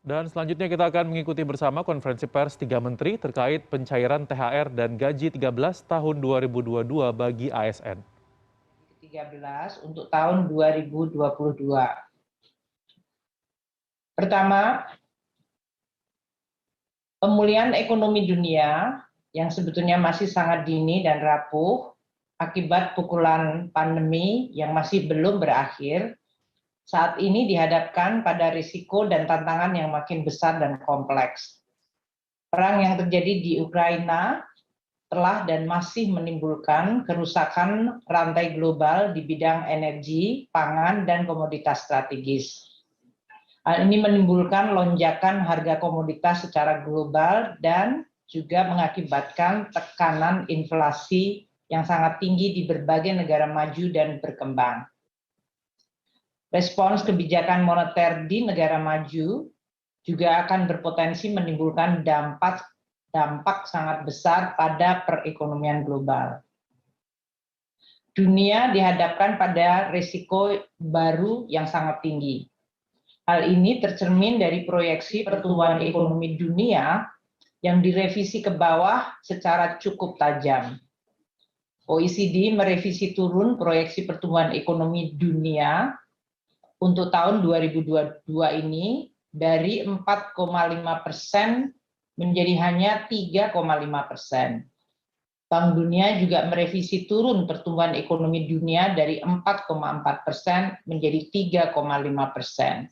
Dan selanjutnya kita akan mengikuti bersama konferensi pers 3 menteri terkait pencairan THR dan gaji 13 tahun 2022 bagi ASN. 13 untuk tahun 2022. Pertama, pemulihan ekonomi dunia yang sebetulnya masih sangat dini dan rapuh akibat pukulan pandemi yang masih belum berakhir, saat ini dihadapkan pada risiko dan tantangan yang makin besar dan kompleks. Perang yang terjadi di Ukraina telah dan masih menimbulkan kerusakan rantai global di bidang energi, pangan, dan komoditas strategis. Hal ini menimbulkan lonjakan harga komoditas secara global dan juga mengakibatkan tekanan inflasi yang sangat tinggi di berbagai negara maju dan berkembang. Respons kebijakan moneter di negara maju juga akan berpotensi menimbulkan dampak sangat besar pada perekonomian global. Dunia dihadapkan pada risiko baru yang sangat tinggi. Hal ini tercermin dari proyeksi pertumbuhan ekonomi dunia yang direvisi ke bawah secara cukup tajam. OECD merevisi turun proyeksi pertumbuhan ekonomi dunia untuk tahun 2022 ini dari 4,5% menjadi hanya 3,5%. Bank Dunia juga merevisi turun pertumbuhan ekonomi dunia dari 4,4% menjadi 3,5%.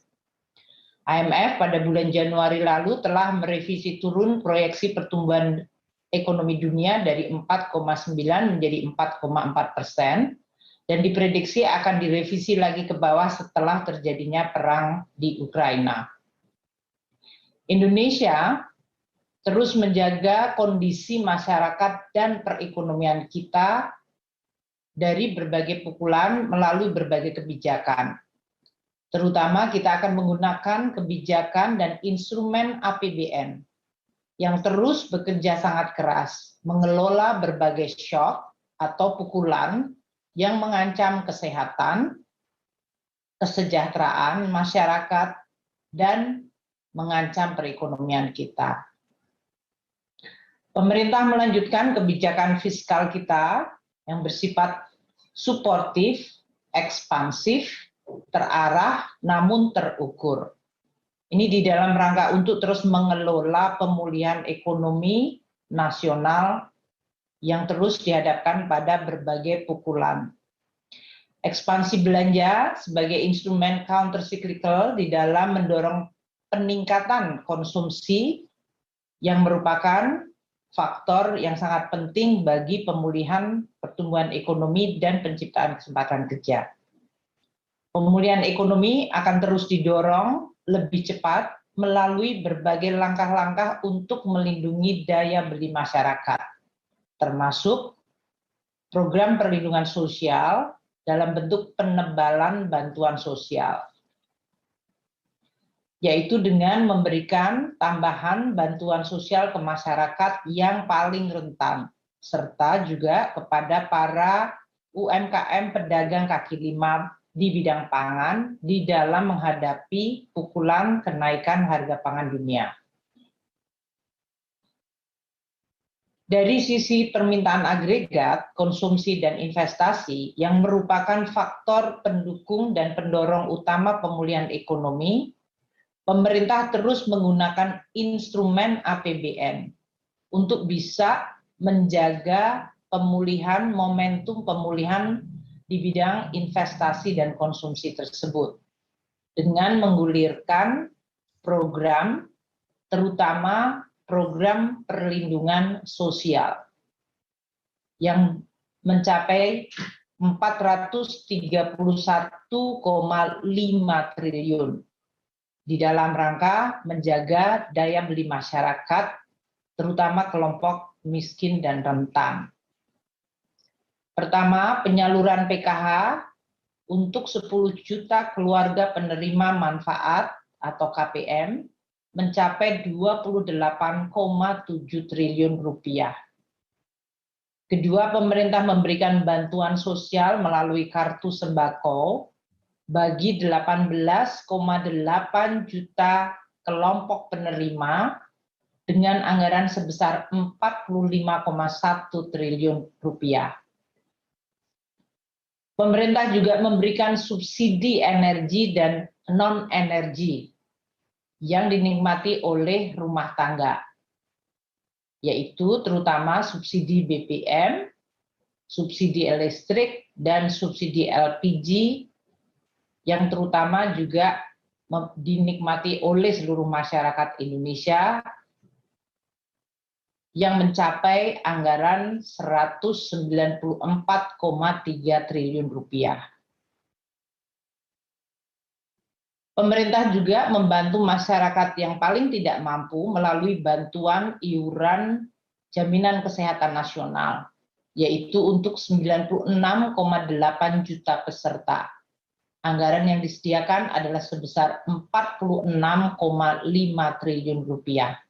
IMF pada bulan Januari lalu telah merevisi turun proyeksi pertumbuhan ekonomi dunia dari 4,9 menjadi 4,4%. Dan diprediksi akan direvisi lagi ke bawah setelah terjadinya perang di Ukraina. Indonesia terus menjaga kondisi masyarakat dan perekonomian kita dari berbagai pukulan melalui berbagai kebijakan. Terutama kita akan menggunakan kebijakan dan instrumen APBN yang terus bekerja sangat keras, mengelola berbagai shock atau pukulan yang mengancam kesehatan, kesejahteraan masyarakat, dan mengancam perekonomian kita. Pemerintah melanjutkan kebijakan fiskal kita yang bersifat suportif, ekspansif, terarah, namun terukur. Ini di dalam rangka untuk terus mengelola pemulihan ekonomi nasional yang terus dihadapkan pada berbagai pukulan. Ekspansi belanja sebagai instrumen countercyclical di dalam mendorong peningkatan konsumsi yang merupakan faktor yang sangat penting bagi pemulihan pertumbuhan ekonomi dan penciptaan kesempatan kerja. Pemulihan ekonomi akan terus didorong lebih cepat melalui berbagai langkah-langkah untuk melindungi daya beli masyarakat, termasuk program perlindungan sosial dalam bentuk penebalan bantuan sosial, yaitu dengan memberikan tambahan bantuan sosial ke masyarakat yang paling rentan, serta juga kepada para UMKM pedagang kaki lima di bidang pangan di dalam menghadapi pukulan kenaikan harga pangan dunia. Dari sisi permintaan agregat, konsumsi dan investasi yang merupakan faktor pendukung dan pendorong utama pemulihan ekonomi, pemerintah terus menggunakan instrumen APBN untuk bisa menjaga pemulihan, momentum pemulihan di bidang investasi dan konsumsi tersebut dengan menggulirkan program, terutama program perlindungan sosial yang mencapai 431,5 triliun di dalam rangka menjaga daya beli masyarakat, terutama kelompok miskin dan rentan. Pertama, penyaluran PKH untuk 10 juta keluarga penerima manfaat atau KPM mencapai 28,7 triliun rupiah. Kedua, pemerintah memberikan bantuan sosial melalui kartu sembako bagi 18,8 juta kelompok penerima dengan anggaran sebesar 45,1 triliun rupiah. Pemerintah juga memberikan subsidi energi dan non-energi yang dinikmati oleh rumah tangga, yaitu terutama subsidi BBM, subsidi listrik, dan subsidi LPG yang terutama juga dinikmati oleh seluruh masyarakat Indonesia yang mencapai anggaran 194,3 triliun rupiah. Pemerintah juga membantu masyarakat yang paling tidak mampu melalui bantuan iuran jaminan kesehatan nasional, yaitu untuk 96,8 juta peserta. Anggaran yang disediakan adalah sebesar 46,5 triliun rupiah.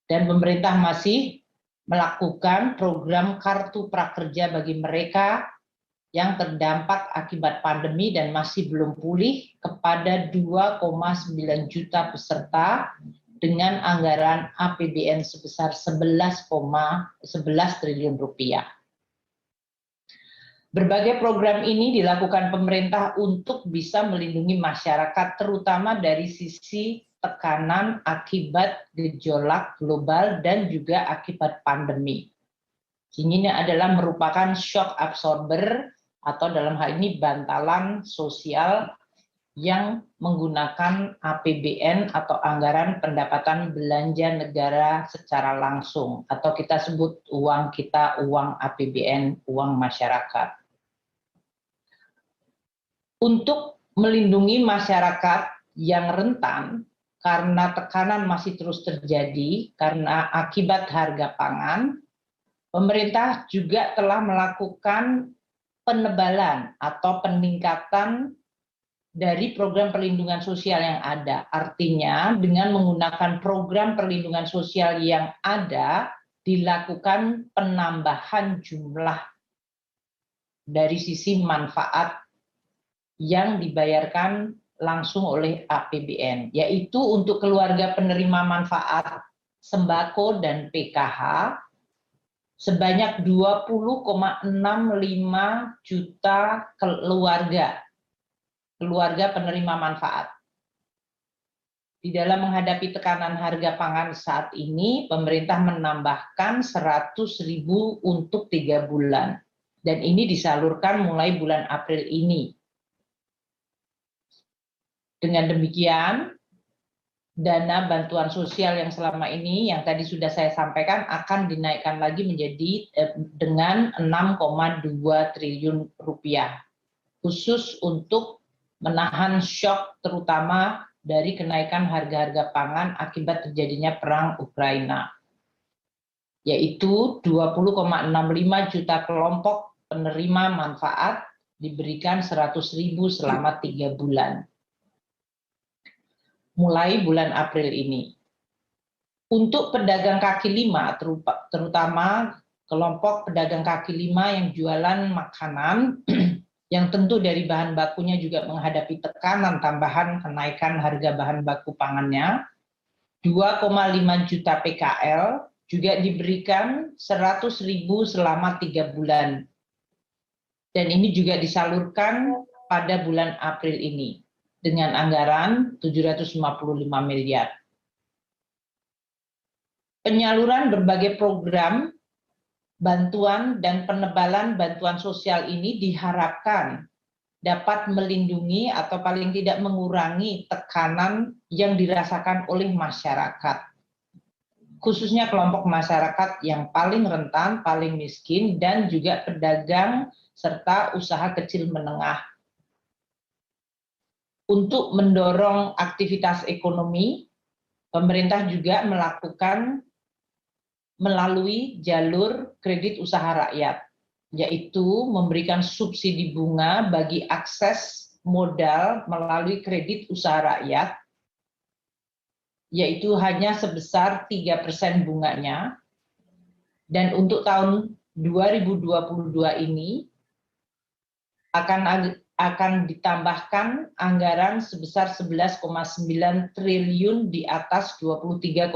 Dan pemerintah masih melakukan program kartu prakerja bagi mereka yang terdampak akibat pandemi dan masih belum pulih kepada 2,9 juta peserta dengan anggaran APBN sebesar 11 triliun rupiah. Berbagai program ini dilakukan pemerintah untuk bisa melindungi masyarakat terutama dari sisi tekanan akibat gejolak global dan juga akibat pandemi. Ini adalah merupakan shock absorber atau dalam hal ini bantalan sosial yang menggunakan APBN atau anggaran pendapatan belanja negara secara langsung atau kita sebut uang kita, uang APBN, uang masyarakat. Untuk melindungi masyarakat yang rentan karena tekanan masih terus terjadi karena akibat harga pangan, pemerintah juga telah melakukan penebalan atau peningkatan dari program perlindungan sosial yang ada. Artinya dengan menggunakan program perlindungan sosial yang ada, dilakukan penambahan jumlah dari sisi manfaat yang dibayarkan langsung oleh APBN, yaitu untuk keluarga penerima manfaat sembako dan PKH sebanyak 20,65 juta keluarga penerima manfaat. Di dalam menghadapi tekanan harga pangan saat ini, pemerintah menambahkan 100.000 untuk 3 bulan. Dan ini disalurkan mulai bulan April ini. Dengan demikian, dana bantuan sosial yang selama ini, yang tadi sudah saya sampaikan, akan dinaikkan lagi menjadi dengan 6,2 triliun rupiah. Khusus untuk menahan shock terutama dari kenaikan harga-harga pangan akibat terjadinya perang Ukraina. Yaitu 20,65 juta kelompok penerima manfaat diberikan 100.000 selama 3 bulan. Mulai bulan April ini. Untuk pedagang kaki lima, terutama kelompok pedagang kaki lima yang jualan makanan, yang tentu dari bahan bakunya juga menghadapi tekanan tambahan kenaikan harga bahan baku pangannya, 2,5 juta PKL juga diberikan 100.000 selama 3 bulan. Dan ini juga disalurkan pada bulan April ini dengan anggaran 755 miliar. Penyaluran berbagai program bantuan dan penebalan bantuan sosial ini diharapkan dapat melindungi atau paling tidak mengurangi tekanan yang dirasakan oleh masyarakat. Khususnya kelompok masyarakat yang paling rentan, paling miskin, dan juga pedagang serta usaha kecil menengah. Untuk mendorong aktivitas ekonomi, pemerintah juga melakukan melalui jalur kredit usaha rakyat, yaitu memberikan subsidi bunga bagi akses modal melalui kredit usaha rakyat, yaitu hanya sebesar 3% bunganya. Dan untuk tahun 2022 ini, akan akan ditambahkan anggaran sebesar 11,9 triliun di atas 23,1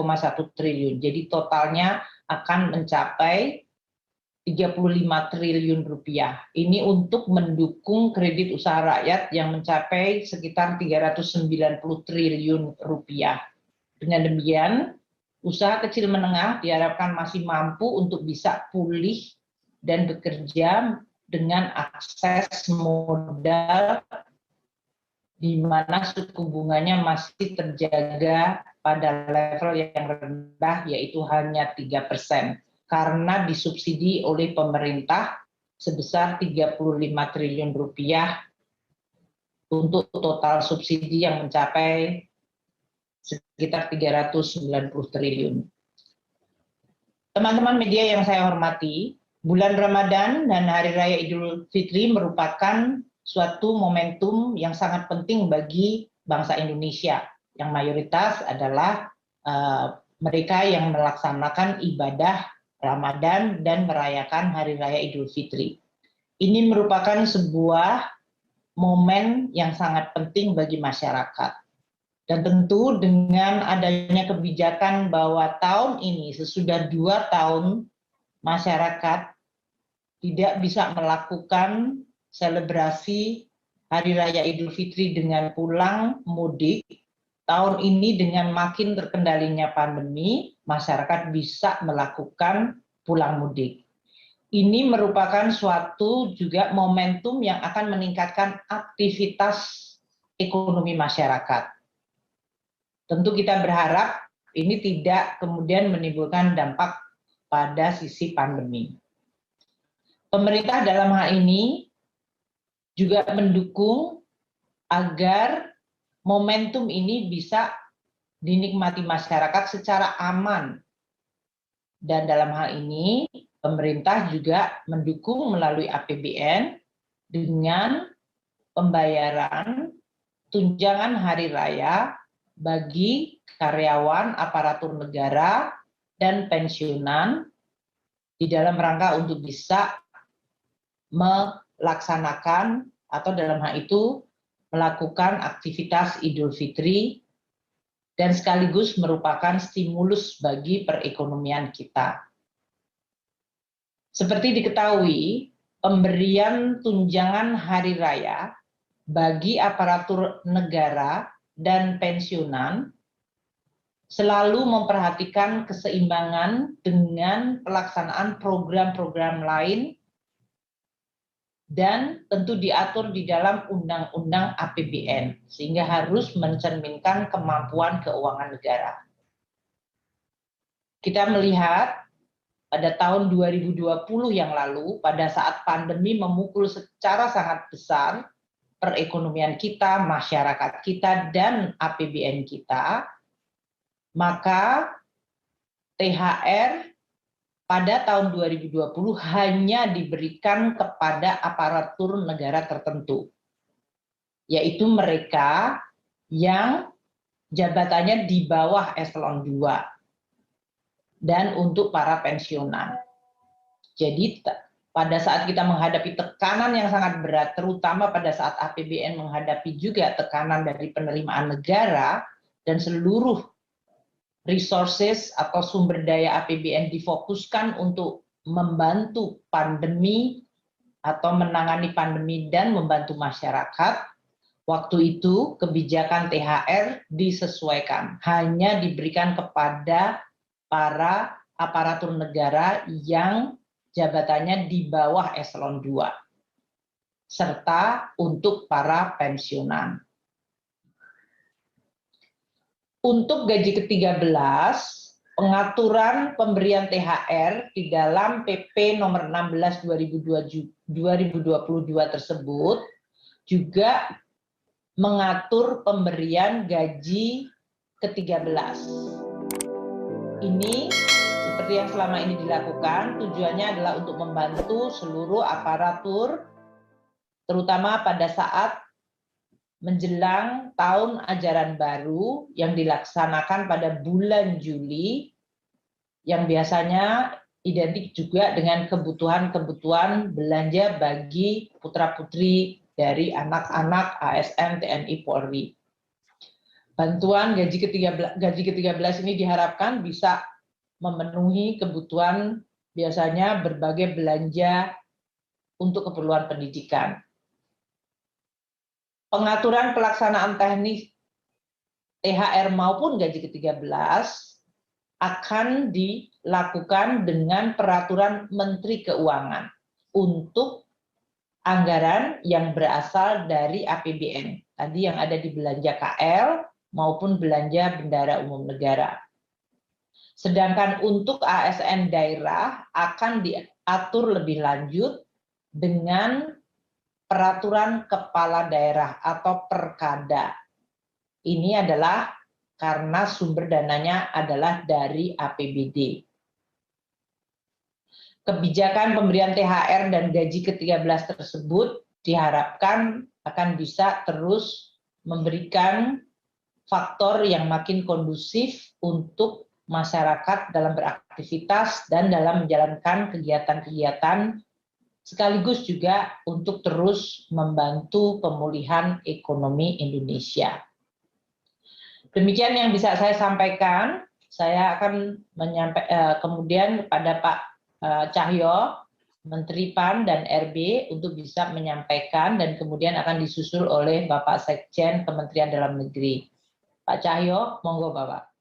triliun. Jadi totalnya akan mencapai 35 triliun rupiah. Ini untuk mendukung kredit usaha rakyat yang mencapai sekitar 390 triliun rupiah. Dengan demikian, usaha kecil menengah diharapkan masih mampu untuk bisa pulih dan bekerja dengan akses modal di mana suku bunganya masih terjaga pada level yang rendah, yaitu hanya 3%, karena disubsidi oleh pemerintah sebesar 35 triliun rupiah untuk total subsidi yang mencapai sekitar 390 triliun. Teman-teman media yang saya hormati, bulan Ramadan dan Hari Raya Idul Fitri merupakan suatu momentum yang sangat penting bagi bangsa Indonesia, yang mayoritas adalah mereka yang melaksanakan ibadah Ramadan dan merayakan Hari Raya Idul Fitri. Ini merupakan sebuah momen yang sangat penting bagi masyarakat. Dan tentu dengan adanya kebijakan bahwa tahun ini sesudah 2 tahun masyarakat tidak bisa melakukan selebrasi Hari Raya Idul Fitri dengan pulang mudik, tahun ini dengan makin terkendalinya pandemi, masyarakat bisa melakukan pulang mudik. Ini merupakan suatu juga momentum yang akan meningkatkan aktivitas ekonomi masyarakat. Tentu kita berharap ini tidak kemudian menimbulkan dampak pada sisi pandemi. Pemerintah dalam hal ini juga mendukung agar momentum ini bisa dinikmati masyarakat secara aman. Dan dalam hal ini pemerintah juga mendukung melalui APBN dengan pembayaran tunjangan hari raya bagi karyawan aparatur negara dan pensiunan di dalam rangka untuk bisa melaksanakan atau dalam hal itu melakukan aktivitas Idul Fitri dan sekaligus merupakan stimulus bagi perekonomian kita. Seperti diketahui, pemberian tunjangan hari raya bagi aparatur negara dan pensiunan selalu memperhatikan keseimbangan dengan pelaksanaan program-program lain dan tentu diatur di dalam Undang-Undang APBN, sehingga harus mencerminkan kemampuan keuangan negara. Kita melihat pada tahun 2020 yang lalu, pada saat pandemi memukul secara sangat besar perekonomian kita, masyarakat kita, dan APBN kita, maka THR pada tahun 2020 hanya diberikan kepada aparatur negara tertentu, yaitu mereka yang jabatannya di bawah eselon 2 dan untuk para pensiunan. Jadi pada saat kita menghadapi tekanan yang sangat berat, terutama pada saat APBN menghadapi juga tekanan dari penerimaan negara dan seluruh resources atau sumber daya APBN difokuskan untuk membantu pandemi atau menangani pandemi dan membantu masyarakat, waktu itu kebijakan THR disesuaikan, hanya diberikan kepada para aparatur negara yang jabatannya di bawah eselon 2, serta untuk para pensiunan. Untuk gaji ke-13, pengaturan pemberian THR di dalam PP nomor 16 2022 tersebut juga mengatur pemberian gaji ke-13. Ini seperti yang selama ini dilakukan, tujuannya adalah untuk membantu seluruh aparatur, terutama pada saat menjelang tahun ajaran baru yang dilaksanakan pada bulan Juli, yang biasanya identik juga dengan kebutuhan-kebutuhan belanja bagi putra-putri dari anak-anak ASN TNI Polri. Bantuan gaji ke-13 ini diharapkan bisa memenuhi kebutuhan biasanya berbagai belanja untuk keperluan pendidikan. Pengaturan pelaksanaan teknis THR maupun gaji ke-13 akan dilakukan dengan peraturan Menteri Keuangan untuk anggaran yang berasal dari APBN, tadi yang ada di belanja KL maupun belanja bendara umum negara. Sedangkan untuk ASN daerah akan diatur lebih lanjut dengan peraturan kepala daerah atau perkada. Ini adalah karena sumber dananya adalah dari APBD. Kebijakan pemberian THR dan gaji ke-13 tersebut diharapkan akan bisa terus memberikan faktor yang makin kondusif untuk masyarakat dalam beraktivitas dan dalam menjalankan kegiatan-kegiatan, sekaligus juga untuk terus membantu pemulihan ekonomi Indonesia. Demikian yang bisa saya sampaikan. Saya akan kemudian kepada Pak Cahyo, Menteri PAN dan RB untuk bisa menyampaikan dan kemudian akan disusul oleh Bapak Sekjen Kementerian Dalam Negeri. Pak Cahyo, monggo Bapak.